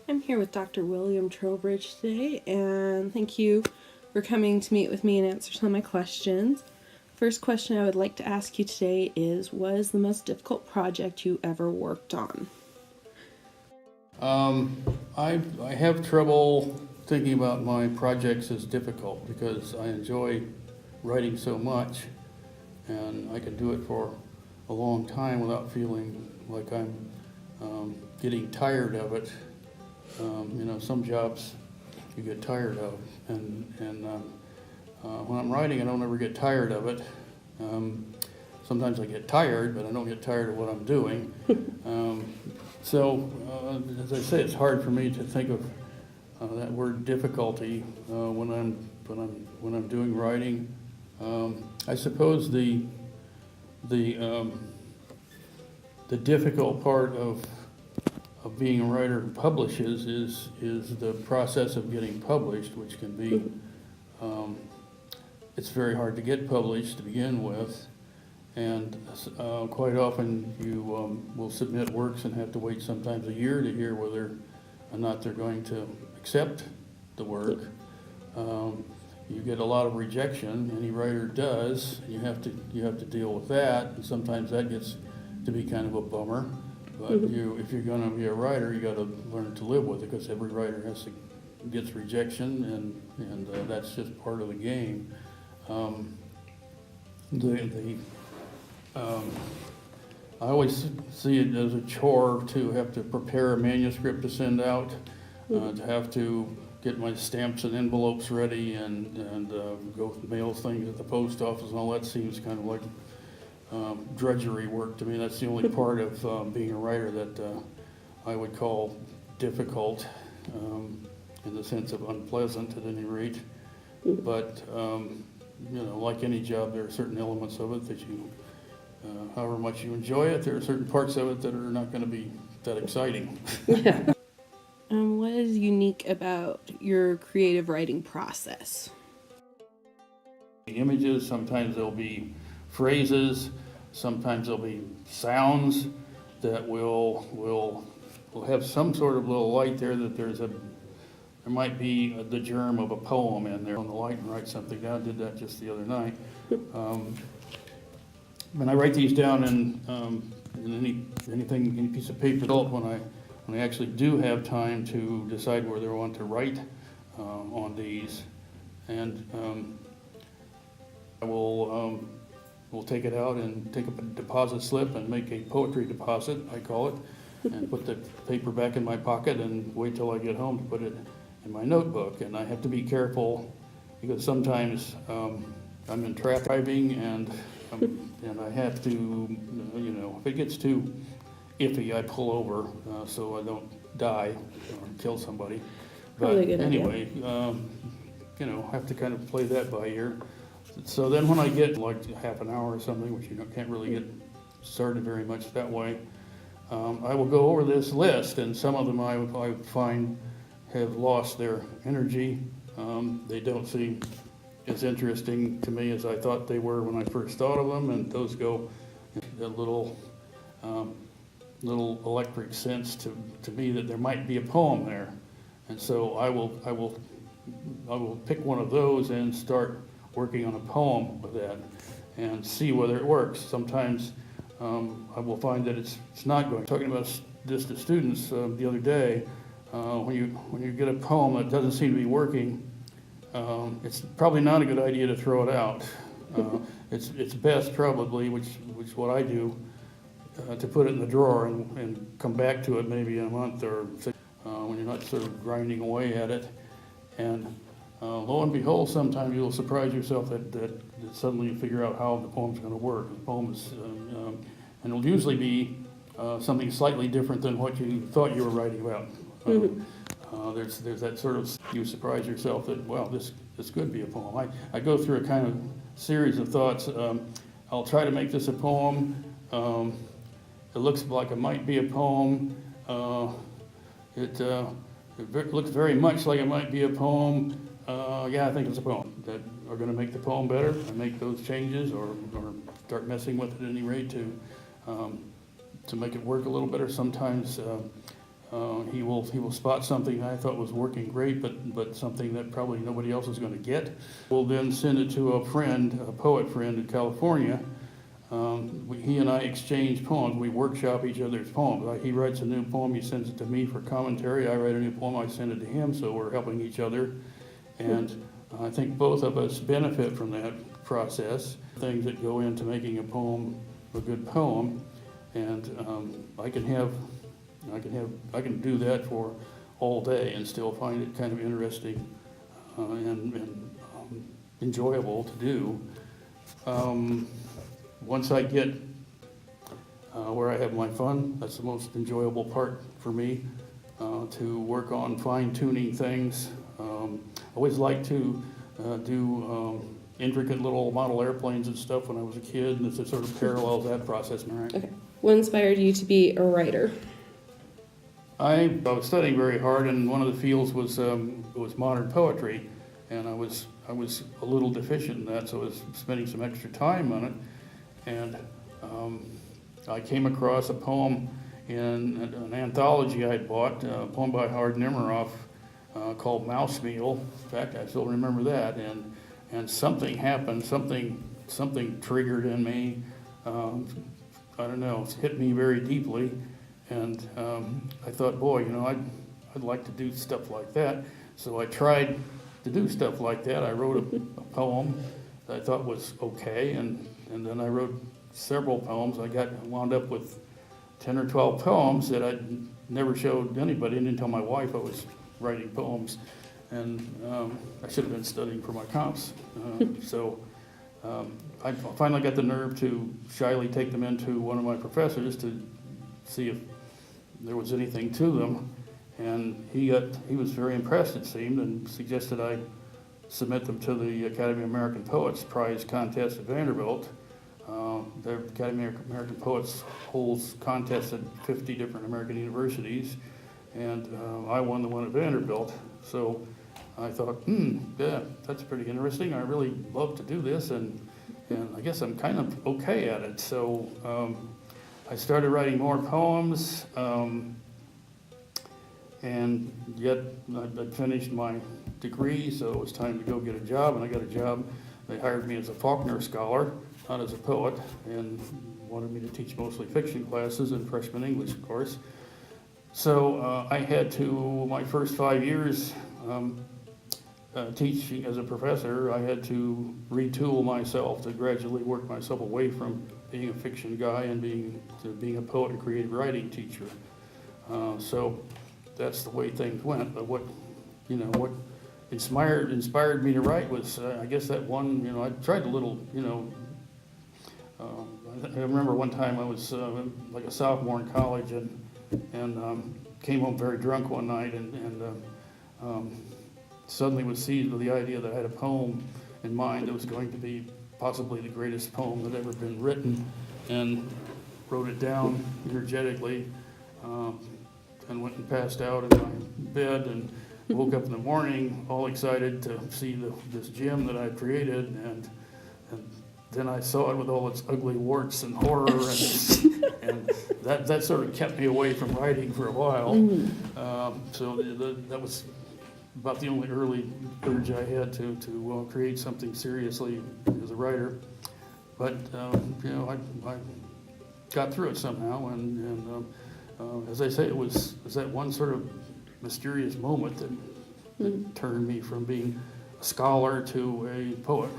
I'm here with Dr. William Trowbridge today, and thank you for coming to meet with me and answer some of my questions. First question I would like to ask you today is, what is the most difficult project you ever worked on? I have trouble thinking about my projects as difficult because I enjoy writing so much, and I can do it for a long time without feeling like I'm getting tired of it. Some jobs you get tired of, and when I'm writing, I don't ever get tired of it. Sometimes I get tired, but I don't get tired of what I'm doing. As I say, it's hard for me to think of that word difficulty when I'm doing writing. I suppose the difficult part of being a writer who publishes is the process of getting published, which can be it's very hard to get published to begin with. And quite often you will submit works and have to wait sometimes a year to hear whether or not they're going to accept the work. You get a lot of rejection, any writer does. You have to deal with that, and sometimes that gets to be kind of a bummer. But if you're going to be a writer, you got to learn to live with it, because every writer gets rejection, and that's just part of the game. I always see it as a chore to have to prepare a manuscript to send out, to have to get my stamps and envelopes ready, and go mail things at the post office, and all that seems kind of like drudgery work to me. That's the only part of being a writer that I would call difficult, in the sense of unpleasant at any rate. But like any job, there are certain elements of it that however much you enjoy it, there are certain parts of it that are not going to be that exciting. Yeah. What is unique about your creative writing process? The images, sometimes there'll be phrases, sometimes there'll be sounds that will have some sort of little light there, that there might be the germ of a poem in there on the light, and write something down. I did that just the other night. When I write these down in any piece of paper, when I actually do have time to decide whether I want to write on these, and I will take it out and take up a deposit slip and make a poetry deposit, I call it, and put the paper back in my pocket and wait till I get home to put it in my notebook. And I have to be careful, because sometimes I'm in traffic driving, and I have to, if it gets too iffy, I pull over so I don't die or kill somebody. But anyway, I have to kind of play that by ear. So then when I get like half an hour or something, which can't really get started very much that way, I will go over this list, and some of them I find have lost their energy. They don't seem as interesting to me as I thought they were when I first thought of them, and those go a little electric sense to me that there might be a poem there. And so I will pick one of those and start working on a poem with that and see whether it works. Sometimes I will find that it's not going. Talking about this to students the other day, when you get a poem that doesn't seem to be working, it's probably not a good idea to throw it out. It's best probably, which what I do, to put it in the drawer and come back to it maybe in a month or 6, when you're not sort of grinding away at it. And lo and behold, sometimes you'll surprise yourself that suddenly you figure out how the poem's going to work. The poem is, and it'll usually be something slightly different than what you thought you were writing about. There's that sort of, you surprise yourself that, well, this could be a poem. I go through a kind of series of thoughts. I'll try to make this a poem. It looks like it might be a poem. It looks very much like it might be a poem. Yeah, I think it's a poem. That are going to make the poem better. I make those changes, or start messing with it at any rate to make it work a little better. Sometimes He will spot something I thought was working great, but something that probably nobody else is going to get. We'll then send it to a friend, a poet friend in California. He and I exchange poems. We workshop each other's poems. He writes a new poem, he sends it to me for commentary. I write a new poem, I send it to him, so we're helping each other. And I think both of us benefit from that process. Things that go into making a poem a good poem, and I can do that for all day and still find it kind of interesting and enjoyable to do. Once I get where I have my fun, that's the most enjoyable part for me, to work on fine-tuning things. I always liked to do intricate little model airplanes and stuff when I was a kid, and it sort of parallels that process. Right? Okay. What inspired you to be a writer? I was studying very hard, and one of the fields was modern poetry, and I was a little deficient in that, so I was spending some extra time on it. And I came across a poem in an anthology I had bought, a poem by Howard Nemeroff called Mouse Meal. In fact, I still remember that. And something happened, something triggered in me. I don't know, it hit me very deeply. And I thought, boy, I'd like to do stuff like that. So I tried to do stuff like that. I wrote a poem that I thought was okay, and then I wrote several poems. I wound up with 10 or 12 poems that I never showed anybody. I didn't tell my wife I was writing poems, and I should have been studying for my comps. I finally got the nerve to shyly take them into one of my professors to see if there was anything to them, and he was very impressed, it seemed, and suggested I submit them to the Academy of American Poets Prize Contest at Vanderbilt. The Academy of American Poets holds contests at 50 different American universities, and I won the one at Vanderbilt. So I thought, yeah, that's pretty interesting. I really love to do this, and I guess I'm kind of okay at it. So I started writing more poems, and yet I'd finished my degree, so it was time to go get a job, and I got a job. They hired me as a Faulkner Scholar, not as a poet, and wanted me to teach mostly fiction classes and freshman English, of course. So I had to, my first 5 years teaching as a professor, I had to retool myself to gradually work myself away from being a fiction guy and being a poet and creative writing teacher. So that's the way things went. But what inspired me to write was, I guess that one, I tried a little, I remember one time I was like a sophomore in college and came home very drunk one night and suddenly was seized with the idea that I had a poem in mind that was going to be possibly the greatest poem that ever been written, and wrote it down energetically, and went and passed out in my bed and woke up in the morning all excited to see this gem that I created, and then I saw it with all its ugly warts and horror, and that sort of kept me away from writing for a while. So that was about the only early urge I had to create something seriously as a writer. But I got through it somehow, and as I say, it was that one sort of mysterious moment that turned me from being a scholar to a poet.